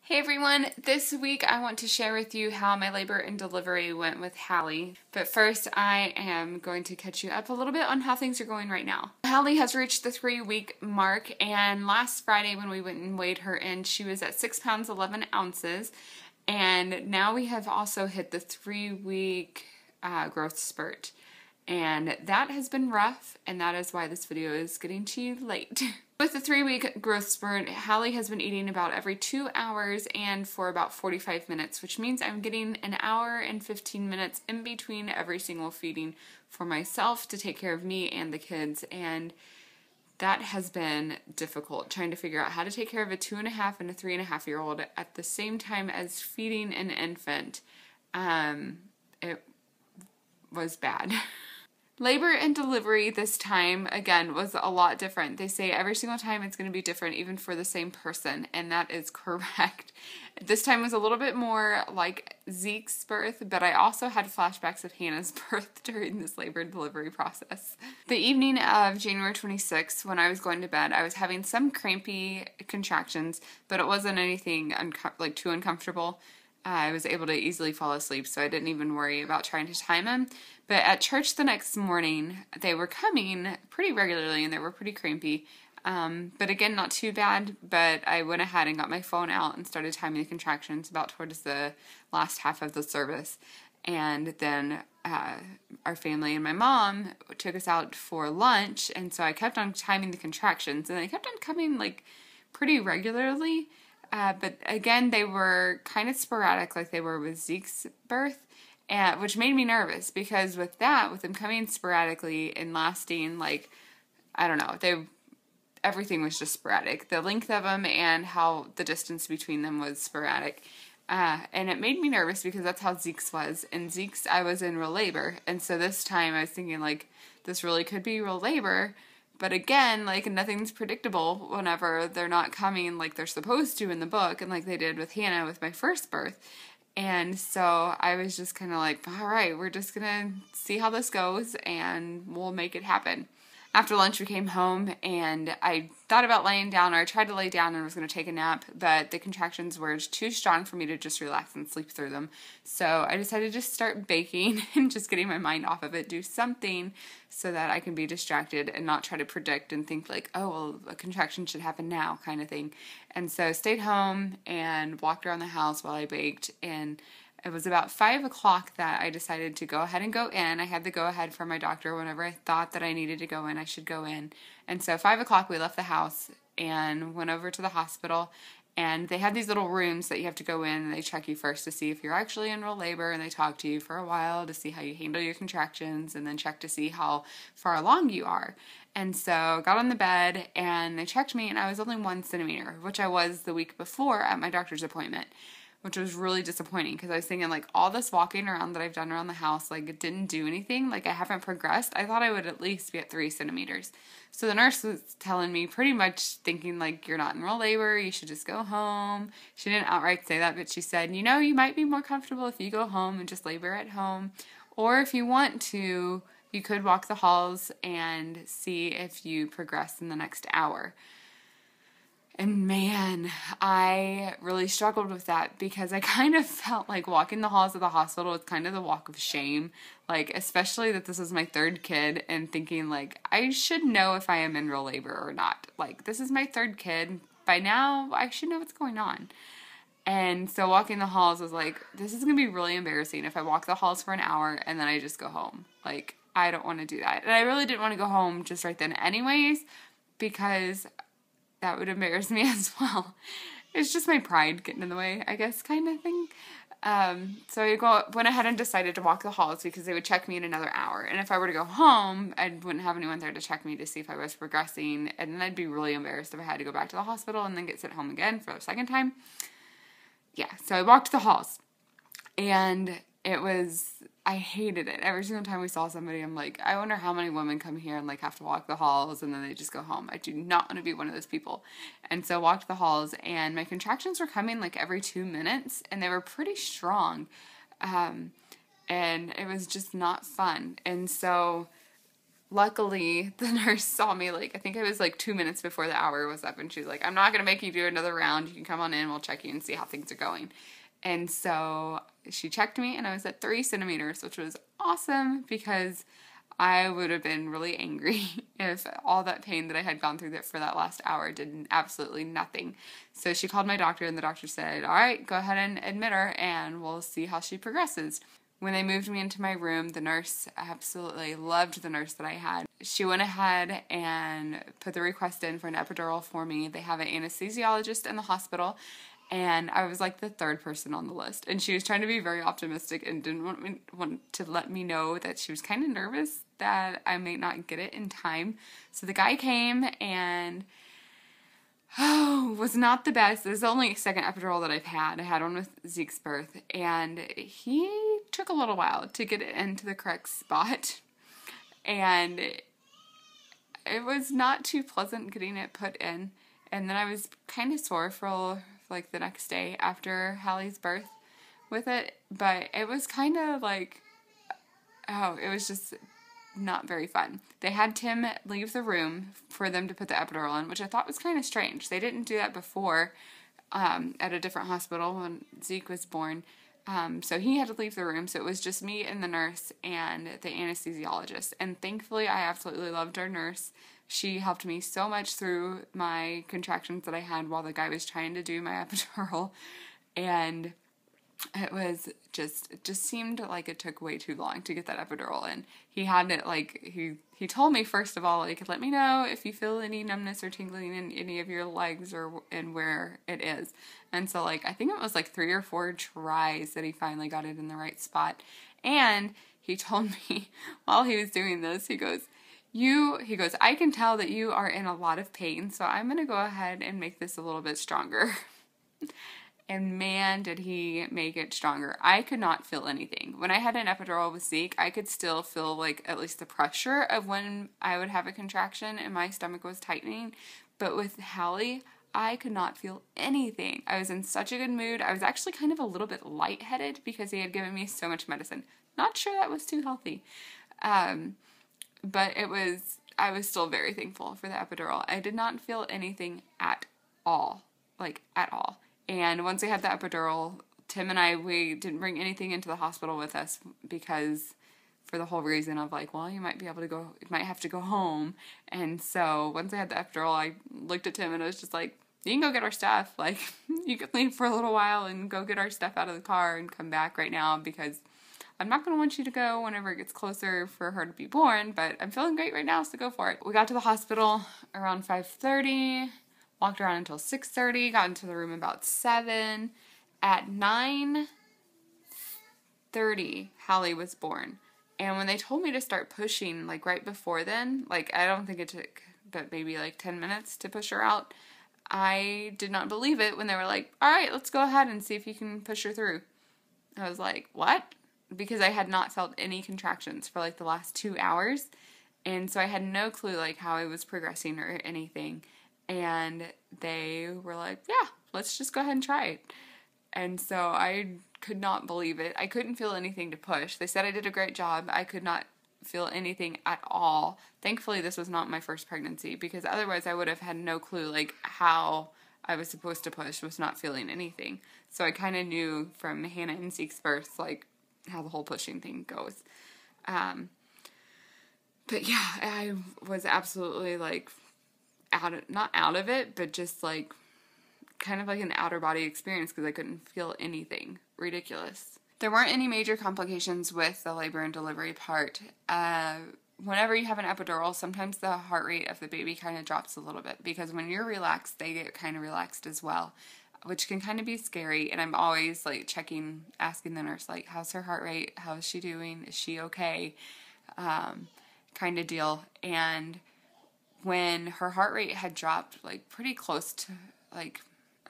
Hey everyone, this week I want to share with you how my labor and delivery went with Halle. But first I am going to catch you up a little bit on how things are going right now. Halle has reached the 3-week mark, and last Friday when we went and weighed her in, she was at 6 pounds 11 ounces. And now we have also hit the 3-week growth spurt. And that has been rough, and that is why this video is getting to you late. With the 3-week growth spurt, Halle has been eating about every 2 hours and for about 45 minutes, which means I'm getting an hour and 15 minutes in between every single feeding for myself to take care of me and the kids. And that has been difficult, trying to figure out how to take care of a 2.5 and a 3.5-year-old at the same time as feeding an infant. It was bad. Labor and delivery this time, again, was a lot different. They say every single time it's going to be different, even for the same person, and that is correct. This time was a little bit more like Zeke's birth, but I also had flashbacks of Hannah's birth during this labor and delivery process. The evening of January 26th, when I was going to bed, I was having some crampy contractions, but it wasn't anything too uncomfortable. I was able to easily fall asleep, so I didn't even worry about trying to time them. But at church the next morning, they were coming pretty regularly, and they were pretty crampy. But again, not too bad, but I went ahead and got my phone out and started timing the contractions about towards the last half of the service. And then our family and my mom took us out for lunch, and so I kept on timing the contractions, and they kept on coming pretty regularly. But again, they were kind of sporadic like they were with Zeke's birth, which made me nervous because with them coming sporadically and lasting, I don't know, everything was just sporadic. The length of them and how the distance between them was sporadic. And it made me nervous because that's how Zeke's was. And Zeke's, I was in real labor. And so this time I was thinking, this really could be real labor. But again, nothing's predictable whenever they're not coming like they're supposed to in the book, and like they did with Hannah with my first birth. And so I was just kind of all right, we're just going to see how this goes, and we'll make it happen. After lunch, we came home, and I thought about laying down, or I tried to lay down and was going to take a nap, but the contractions were too strong for me to just relax and sleep through them. So I decided to just start baking and just getting my mind off of it, do something so that I can be distracted and not try to predict and think oh, well, a contraction should happen now kind of thing. And so stayed home and walked around the house while I baked, and it was about 5 o'clock that I decided to go ahead and go in. I had the go-ahead from my doctor. Whenever I thought that I needed to go in, I should go in. And so 5 o'clock, we left the house and went over to the hospital. And they have these little rooms that you have to go in, and they check you first to see if you're actually in real labor, and they talk to you for a while to see how you handle your contractions, and then check to see how far along you are. And so I got on the bed, and they checked me, and I was only 1 centimeter, which I was the week before at my doctor's appointment, which was really disappointing because I was thinking all this walking around that I've done around the house, it didn't do anything. I haven't progressed. I thought I would at least be at 3 centimeters. So the nurse was telling me, pretty much thinking you're not in real labor, you should just go home. She didn't outright say that, but she said, you might be more comfortable if you go home and just labor at home. Or if you want to, you could walk the halls and see if you progress in the next hour. And man, I really struggled with that because I kind of felt like walking the halls of the hospital was kind of the walk of shame. Especially that this was my 3rd kid, and thinking I should know if I am in real labor or not. This is my 3rd kid. By now, I should know what's going on. And so walking the halls was this is going to be really embarrassing if I walk the halls for an hour and then I just go home. I don't want to do that. And I really didn't want to go home just right then anyways, because that would embarrass me as well. It's just my pride getting in the way, I guess, kind of thing. So I went ahead and decided to walk the halls because they would check me in another hour. And if I were to go home, I wouldn't have anyone there to check me to see if I was progressing. And then I'd be really embarrassed if I had to go back to the hospital and then get sent home again for the 2nd time. Yeah, so I walked the halls. And I hated it. Every single time we saw somebody, I'm I wonder how many women come here and have to walk the halls and then they just go home. I do not want to be one of those people. And so I walked the halls, and my contractions were coming every 2 minutes, and they were pretty strong. And it was just not fun. And so luckily, the nurse saw me, like, I think it was like 2 minutes before the hour was up, and she's like, I'm not going to make you do another round. You can come on in, we'll check you and see how things are going. And so she checked me, and I was at 3 centimeters, which was awesome because I would have been really angry if all that pain that I had gone through for that last hour did absolutely nothing. So she called my doctor, and the doctor said, all right, go ahead and admit her, and we'll see how she progresses. When they moved me into my room, the nurse, I absolutely loved the nurse that I had. She went ahead and put the request in for an epidural for me. They have an anesthesiologist in the hospital, and I was like the 3rd person on the list. And she was trying to be very optimistic and didn't want to let me know that she was kind of nervous that I may not get it in time. So the guy came and was not the best. This is the only 2nd epidural that I've had. I had one with Zeke's birth, and he took a little while to get it into the correct spot. And it was not too pleasant getting it put in. And then I was kind of sore for like the next day after Halle's birth with it, but it was kind of like, it was just not very fun. They had Tim leave the room for them to put the epidural in, which I thought was kind of strange. They didn't do that before at a different hospital when Zeke was born. So he had to leave the room, so it was just me and the nurse and the anesthesiologist. And thankfully, I absolutely loved our nurse. She helped me so much through my contractions that I had while the guy was trying to do my epidural. And it was it just seemed like it took way too long to get that epidural in. He had it, like, he told me, first of all, like, let me know if you feel any numbness or tingling in any of your legs and where it is. And so, like, I think it was like 3 or 4 tries that he finally got it in the right spot. And he told me while he was doing this, he goes, I can tell that you are in a lot of pain, so I'm going to go ahead and make this a little bit stronger. And man, did he make it stronger. I could not feel anything. When I had an epidural with Zeke, I could still feel, like, at least the pressure of when I would have a contraction and my stomach was tightening. But with Halle, I could not feel anything. I was in such a good mood. I was actually kind of a little bit lightheaded because he had given me so much medicine. Not sure that was too healthy. But I was still very thankful for the epidural. I did not feel anything at all. Like, at all. And once I had the epidural, Tim and we didn't bring anything into the hospital with us because for the whole reason of, like, well, you might have to go home. And so once I had the epidural, I looked at Tim and I was just like, you can go get our stuff. Like, you can leave for a little while and go get our stuff out of the car and come back right now because I'm not going to want you to go whenever it gets closer for her to be born, but I'm feeling great right now, so go for it. We got to the hospital around 5:30. Walked around until 6:30, got into the room about 7. At 9:30, Halle was born. And when they told me to start pushing, like, right before then, like, I don't think it took but maybe like 10 minutes to push her out, I did not believe it when they were like, all right, let's go ahead and see if you can push her through. I was like, what? Because I had not felt any contractions for, like, the last 2 hours. And so I had no clue, like, how I was progressing or anything. And they were like, yeah, let's just go ahead and try it. And so I could not believe it. I couldn't feel anything to push. They said I did a great job. I could not feel anything at all. Thankfully, this was not my first pregnancy because otherwise I would have had no clue, like, how I was supposed to push, was not feeling anything. So I kind of knew from Hannah and Zeke's birth, like, how the whole pushing thing goes. But yeah, I was absolutely, like, not out of it, but just, like, kind of like an outer body experience because I couldn't feel anything. Ridiculous. There weren't any major complications with the labor and delivery part. Whenever you have an epidural, sometimes the heart rate of the baby kind of drops a little bit because when you're relaxed, they get kind of relaxed as well, which can kind of be scary. And I'm always, like, asking the nurse, like, how's her heart rate? How is she doing? Is she okay? Kind of deal. And when her heart rate had dropped, like, pretty close to, like,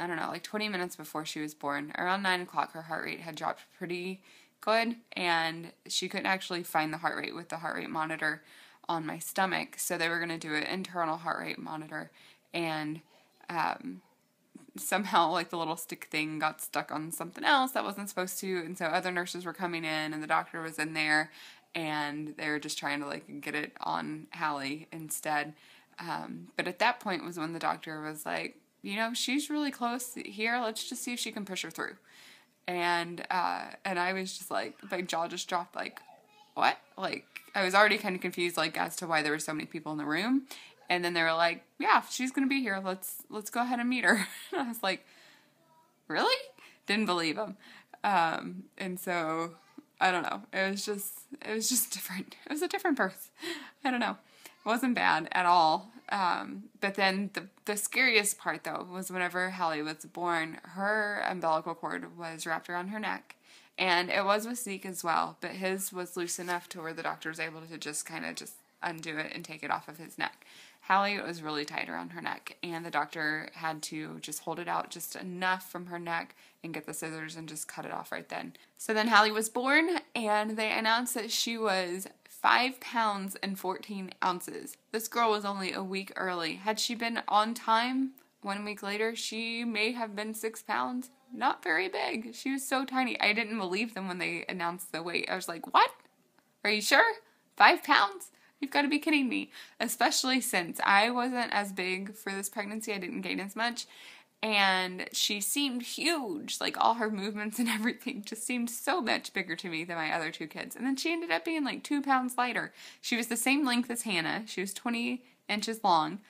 I don't know, like 20 minutes before she was born, around 9 o'clock, her heart rate had dropped pretty good, and she couldn't actually find the heart rate with the heart rate monitor on my stomach, so they were going to do an internal heart rate monitor, and somehow, like, the little stick thing got stuck on something else that wasn't supposed to, and so other nurses were coming in, and the doctor was in there, and they were just trying to like get it on Halle instead. But at that point was when the doctor was like, you know, she's really close here. Let's just see if she can push her through. And I was just like, my jaw just dropped, like, what? Like, I was already kind of confused, like, as to why there were so many people in the room. And then they were like, yeah, she's going to be here. Let's go ahead and meet her. And I was like, really? Didn't believe him. And so, I don't know. It was just different. It was a different birth. I don't know. It wasn't bad at all. But then the scariest part, though, was whenever Halle was born, her umbilical cord was wrapped around her neck. And it was with Zeke as well, but his was loose enough to where the doctor was able to just kind of just undo it and take it off of his neck. Halle, it was really tight around her neck, and the doctor had to just hold it out just enough from her neck and get the scissors and just cut it off right then. So then Halle was born, and they announced that she was 5 pounds and 14 ounces. This girl was only a week early. Had she been on time 1 week later, she may have been 6 pounds. Not very big. She was so tiny. I didn't believe them when they announced the weight. I was like, what? Are you sure? 5 pounds? You've got to be kidding me. Especially since I wasn't as big for this pregnancy. I didn't gain as much. And she seemed huge. Like, all her movements and everything just seemed so much bigger to me than my other 2 kids. And then she ended up being like 2 pounds lighter. She was the same length as Hannah. She was 20 inches long.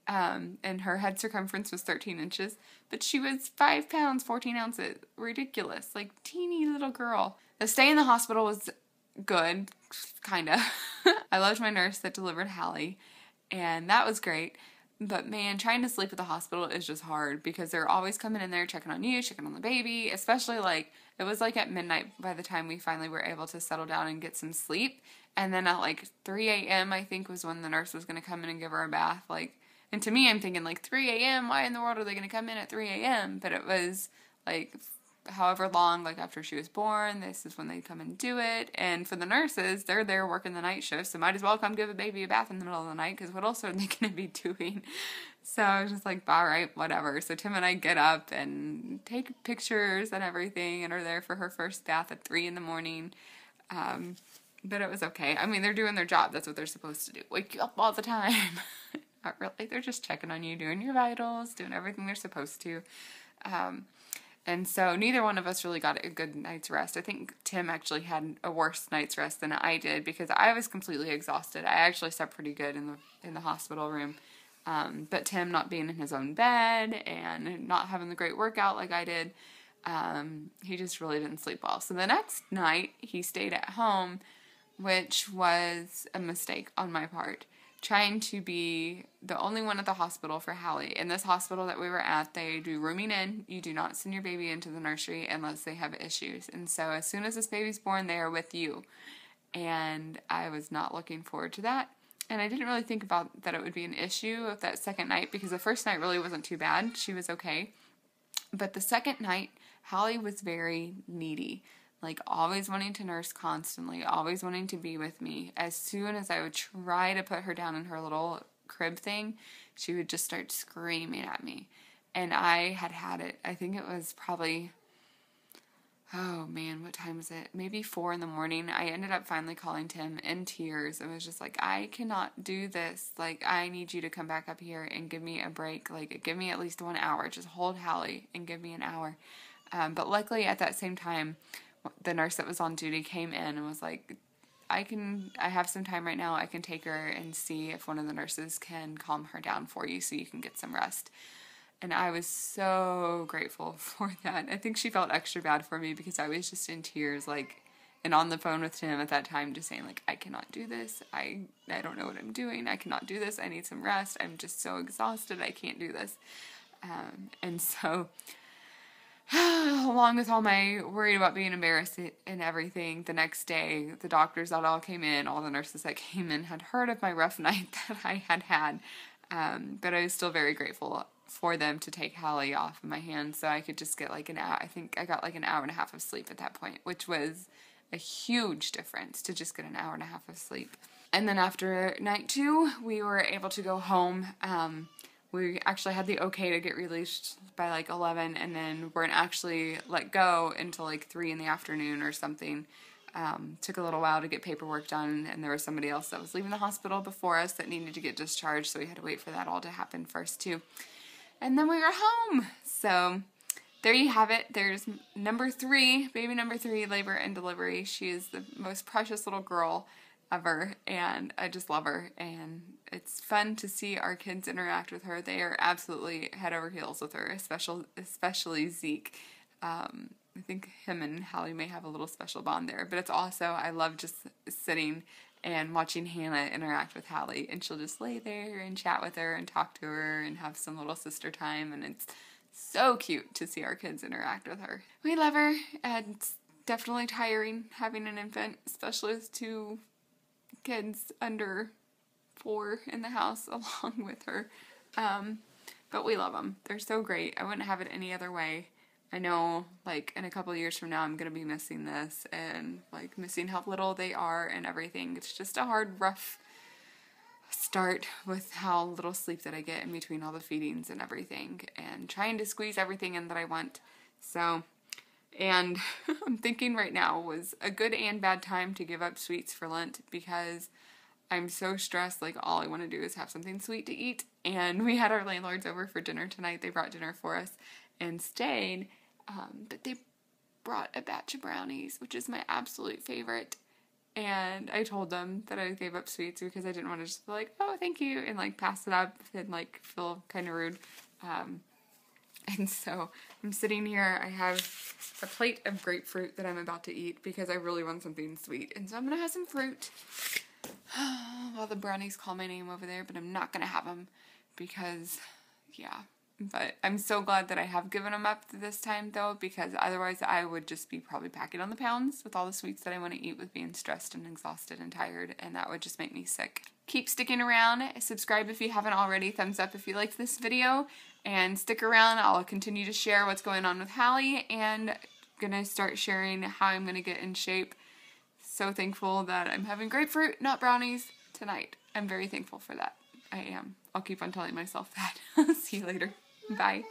And her head circumference was 13 inches, but she was 5 pounds, 14 ounces. Ridiculous. Like, teeny little girl. The stay in the hospital was good, kinda. I loved my nurse that delivered Halle, and that was great. But man, trying to sleep at the hospital is just hard because they're always coming in there checking on you, checking on the baby, especially like, it was like at midnight by the time we finally were able to settle down and get some sleep. And then at like 3 a.m. I think was when the nurse was going to come in and give her a bath. Like, and to me, I'm thinking, like, 3 a.m., why in the world are they going to come in at 3 a.m.? But it was, like, however long, like, after she was born, this is when they come and do it. And for the nurses, they're there working the night shift, so might as well come give a baby a bath in the middle of the night, because what else are they going to be doing? So I was just like, all right, whatever. So Tim and I get up and take pictures and everything, and are there for her first bath at 3 in the morning. But it was okay. I mean, they're doing their job. That's what they're supposed to do. Wake you up all the time. Not really. They're just checking on you, doing your vitals, doing everything they're supposed to. And so neither one of us really got a good night's rest. I think Tim actually had a worse night's rest than I did because I was completely exhausted. I actually slept pretty good in the hospital room. But Tim not being in his own bed and not having the great workout like I did, he just really didn't sleep well. So the next night he stayed at home, which was a mistake on my part. Trying to be the only one at the hospital for Halle. In this hospital that we were at, they do rooming in. You do not send your baby into the nursery unless they have issues. And so as soon as this baby's born, they are with you. And I was not looking forward to that. And I didn't really think about that it would be an issue of that second night because the first night really wasn't too bad. She was okay. But the second night, Halle was very needy. Like, always wanting to nurse constantly, always wanting to be with me. As soon as I would try to put her down in her little crib thing, she would just start screaming at me. And I had it. I think it was probably, oh man, what time is it? Maybe 4 in the morning. I ended up finally calling Tim in tears. I was just like, I cannot do this. Like, I need you to come back up here and give me a break. Like, give me at least 1 hour. Just hold Halle and give me an hour. But luckily at that same time, the nurse that was on duty came in and was like, I have some time right now. I can take her and see if one of the nurses can calm her down for you so you can get some rest. And I was so grateful for that. I think she felt extra bad for me because I was just in tears, like, and on the phone with Tim at that time just saying, like, I cannot do this. I don't know what I'm doing. I cannot do this. I need some rest. I'm just so exhausted. I can't do this. And so along with all my worried about being embarrassed and everything, the next day, the doctors that all came in, all the nurses that came in had heard of my rough night that I had. But I was still very grateful for them to take Halle off of my hands so I could just get like an hour. I think I got like an hour and a half of sleep at that point, which was a huge difference to just get an hour and a half of sleep. And then after night 2, we were able to go home. We actually had the okay to get released by like 11, and then weren't actually let go until like 3 in the afternoon or something. Took a little while to get paperwork done, and there was somebody else that was leaving the hospital before us that needed to get discharged, so we had to wait for that all to happen first too. And then we were home. So there you have it. There's number 3, baby number 3, labor and delivery. She is the most precious little girl ever, and I just love her, and it's fun to see our kids interact with her. They are absolutely head over heels with her, especially Zeke. I think him and Halle may have a little special bond there, but it's also, I love just sitting and watching Hannah interact with Halle, and she'll just lay there and chat with her and talk to her and have some little sister time, and it's so cute to see our kids interact with her. We love her, and it's definitely tiring having an infant, especially with 2 kids under 4 in the house along with her, but we love them. They're so great. I wouldn't have it any other way. I know, like, in a couple of years from now, I'm going to be missing this, and, like, missing how little they are and everything. It's just a hard, rough start with how little sleep that I get in between all the feedings and everything, and trying to squeeze everything in that I want. So, and I'm thinking right now was a good and bad time to give up sweets for Lent, because I'm so stressed, like, all I want to do is have something sweet to eat. And we had our landlords over for dinner tonight. They brought dinner for us and stayed, but they brought a batch of brownies, which is my absolute favorite. And I told them that I gave up sweets because I didn't want to just be like, oh, thank you, and, like, pass it up and, like, feel kind of rude. And so I'm sitting here. I have a plate of grapefruit that I'm about to eat because I really want something sweet. And so I'm going to have some fruit. Well, the brownies call my name over there, but I'm not going to have them because, yeah. But I'm so glad that I have given them up this time, though, because otherwise I would just be probably packing on the pounds with all the sweets that I want to eat with being stressed and exhausted and tired, and that would just make me sick. Keep sticking around. Subscribe if you haven't already. Thumbs up if you liked this video, and stick around. I'll continue to share what's going on with Halle, and gonna start sharing how I'm gonna get in shape. So thankful that I'm having grapefruit, not brownies, tonight. I'm very thankful for that. I am. I'll keep on telling myself that. See you later. Bye.